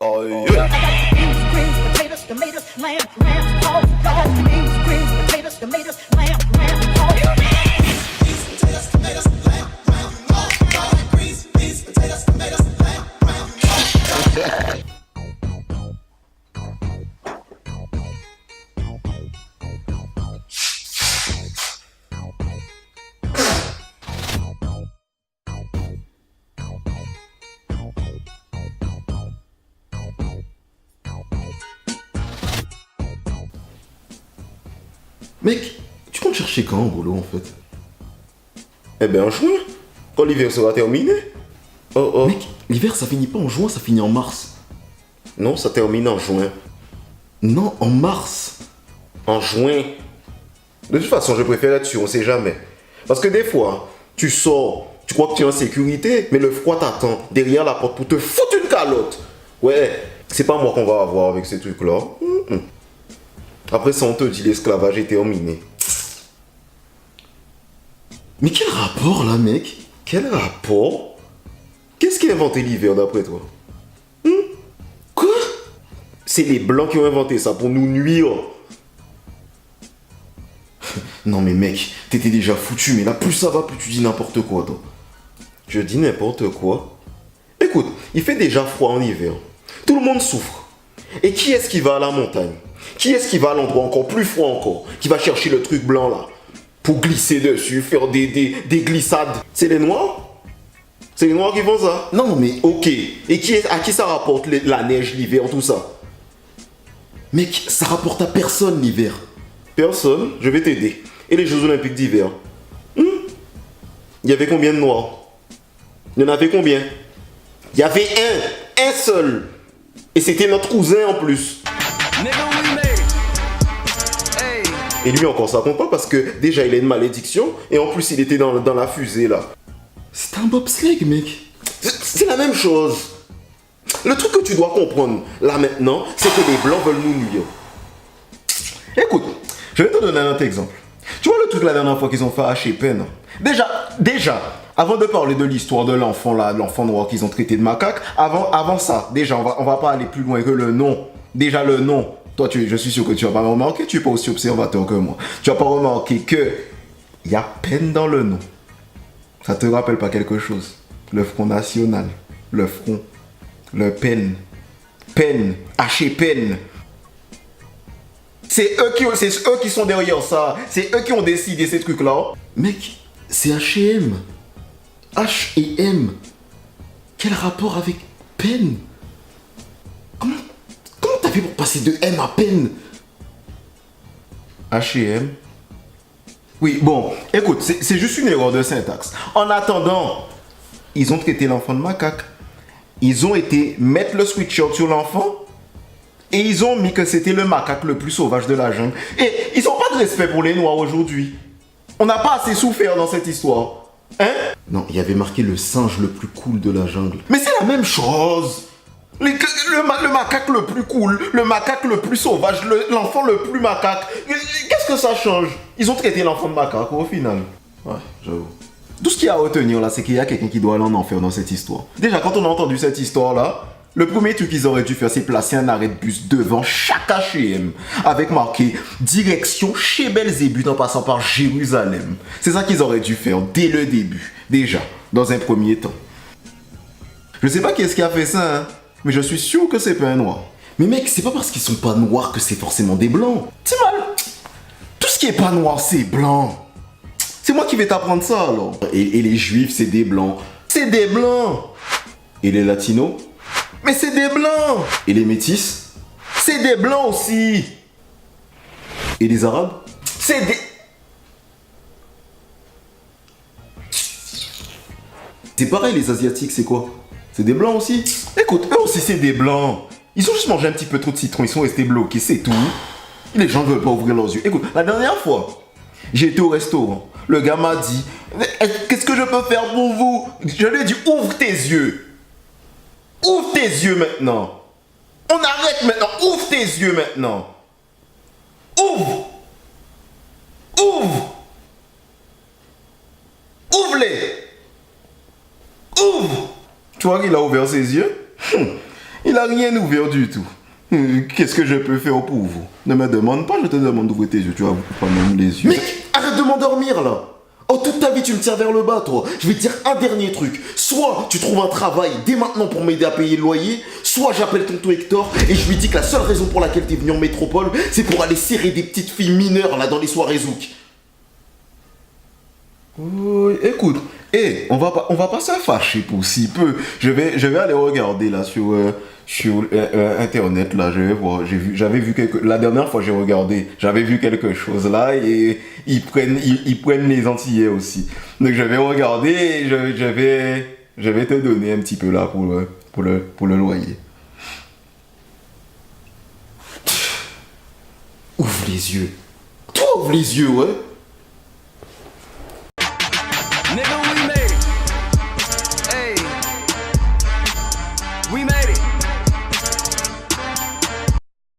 Oh, yeah. Beans, greens, potatoes, tomatoes, lamb, pork, dog. Beans, greens, potatoes, tomatoes, lamb, pork. Mec, tu comptes chercher quand au boulot en fait? Eh ben en juin, quand l'hiver sera terminé. Oh oh. Mec, l'hiver ça finit pas en juin, ça finit en mars. Non, ça termine en juin. Non, en mars. En juin. De toute façon, je préfère être sûr, on sait jamais. Parce que des fois, tu sors, tu crois que tu es en sécurité, mais le froid t'attend derrière la porte pour te foutre une calotte. Ouais, c'est pas moi qu'on va avoir avec ces trucs-là. Après ça, on te dit l'esclavage est terminé. Mais quel rapport là, mec? Quel rapport? Qu'est-ce qui a inventé l'hiver d'après toi? Quoi? C'est les blancs qui ont inventé ça pour nous nuire. Non mais mec, t'étais déjà foutu, mais là plus ça va, plus tu dis n'importe quoi toi. Je dis n'importe quoi. Écoute, il fait déjà froid en hiver. Tout le monde souffre. Et qui est-ce qui va à la montagne? Qui est-ce qui va à l'endroit encore plus froid encore? Qui va chercher le truc blanc là? Pour glisser dessus, faire des glissades. C'est les noirs? C'est les noirs qui font ça? Non mais Ok. Et à qui ça rapporte la neige, l'hiver, tout ça? mec, ça rapporte à personne l'hiver. Personne, je vais t'aider. Et les Jeux Olympiques d'hiver? Il y avait combien de noirs? Il y en avait combien? Il y avait un seul. Et c'était notre cousin en plus. Et lui encore, ça compte pas parce que déjà il a une malédiction et en plus il était dans la fusée là. C'était un bobsleigh, mec. C'est la même chose. Le truc que tu dois comprendre là maintenant, c'est que les blancs veulent nous nuire. Écoute, je vais te donner un autre exemple. Tu vois le truc la dernière fois qu'ils ont fait à Shepen? Déjà, avant de parler de l'histoire de l'enfant là, de l'enfant noir qu'ils ont traité de macaque, avant ça, déjà on va pas aller plus loin que le nom. Déjà le nom. Toi, je suis sûr que tu vas pas remarqué, tu es pas aussi observateur que moi. Tu vas pas remarqué que il y a peine dans le nom. Ça te rappelle pas quelque chose? Le Front National, le Front, le peine, H-peine. C'est eux qui sont derrière ça. C'est eux qui ont décidé ces trucs-là. Mec, c'est H&M. H&M. Quel rapport avec peine? Comment t'as fait pour passer de M à peine? H&M. Oui, bon, écoute, c'est juste une erreur de syntaxe. En attendant, ils ont traité l'enfant de macaque. Ils ont été mettre le sweatshirt sur l'enfant et ils ont mis que c'était le macaque le plus sauvage de la jungle. Et ils n'ont pas de respect pour les noirs aujourd'hui. On n'a pas assez souffert dans cette histoire. Hein? Non, il y avait marqué le singe le plus cool de la jungle. Mais c'est la même chose. Le macaque le plus cool, le macaque le plus sauvage, l'enfant le plus macaque. Qu'est-ce que ça change? Ils ont traité l'enfant de macaque au final. Ouais, j'avoue. Tout ce qu'il y a à retenir là, c'est qu'il y a quelqu'un qui doit aller en enfer dans cette histoire. Déjà, quand on a entendu cette histoire-là, le premier truc qu'ils auraient dû faire, c'est placer un arrêt de bus devant chaque H&M avec marqué direction chez Belzébuth en passant par Jérusalem. C'est ça qu'ils auraient dû faire dès le début, déjà, dans un premier temps. Je sais pas qui est-ce qui a fait ça, hein, mais je suis sûr que c'est pas un noir. Mais mec, c'est pas parce qu'ils sont pas noirs que c'est forcément des blancs. C'est mal. Tout ce qui est pas noir, c'est blanc. C'est moi qui vais t'apprendre ça alors. Et les juifs, c'est des blancs. C'est des blancs. Et les latinos? Mais c'est des blancs. Et les métis? C'est des blancs aussi. Et les arabes? C'est des... C'est pareil, les asiatiques, c'est quoi? C'est des blancs aussi? Écoute, eux aussi c'est des blancs. Ils ont juste mangé un petit peu trop de citron, ils sont restés bloqués, c'est tout. Les gens ne veulent pas ouvrir leurs yeux. Écoute, la dernière fois, j'ai été au restaurant. Le gars m'a dit, qu'est-ce que je peux faire pour vous? Je lui ai dit, ouvre tes yeux. Ouvre tes yeux maintenant. On arrête maintenant. Ouvre tes yeux maintenant. Ouvre. Ouvre. Ouvre-les. Ouvre. Tu vois qu'il a ouvert ses yeux? Il a rien ouvert du tout. Qu'est-ce que je peux faire pour vous? Ne me demande pas, je te demande d'ouvrir tes yeux. Tu vas pas même les yeux. Mec, arrête de m'endormir là. Oh, toute ta vie, tu me tires vers le bas, toi. Je vais te dire un dernier truc. Soit tu trouves un travail dès maintenant pour m'aider à payer le loyer, soit j'appelle tonton Hector et je lui dis que la seule raison pour laquelle t'es venu en métropole, c'est pour aller serrer des petites filles mineures là dans les soirées zouk. Oui, écoute, on va pas se fâcher pour si peu. Je vais aller regarder là sur internet là. Je vais voir. J'avais vu la dernière fois j'ai regardé, j'avais vu quelque chose là et ils prennent les Antillais aussi. Donc je vais regarder et je vais te donner un petit peu là pour le loyer. Ouvre les yeux. Toi, ouvre les yeux, ouais.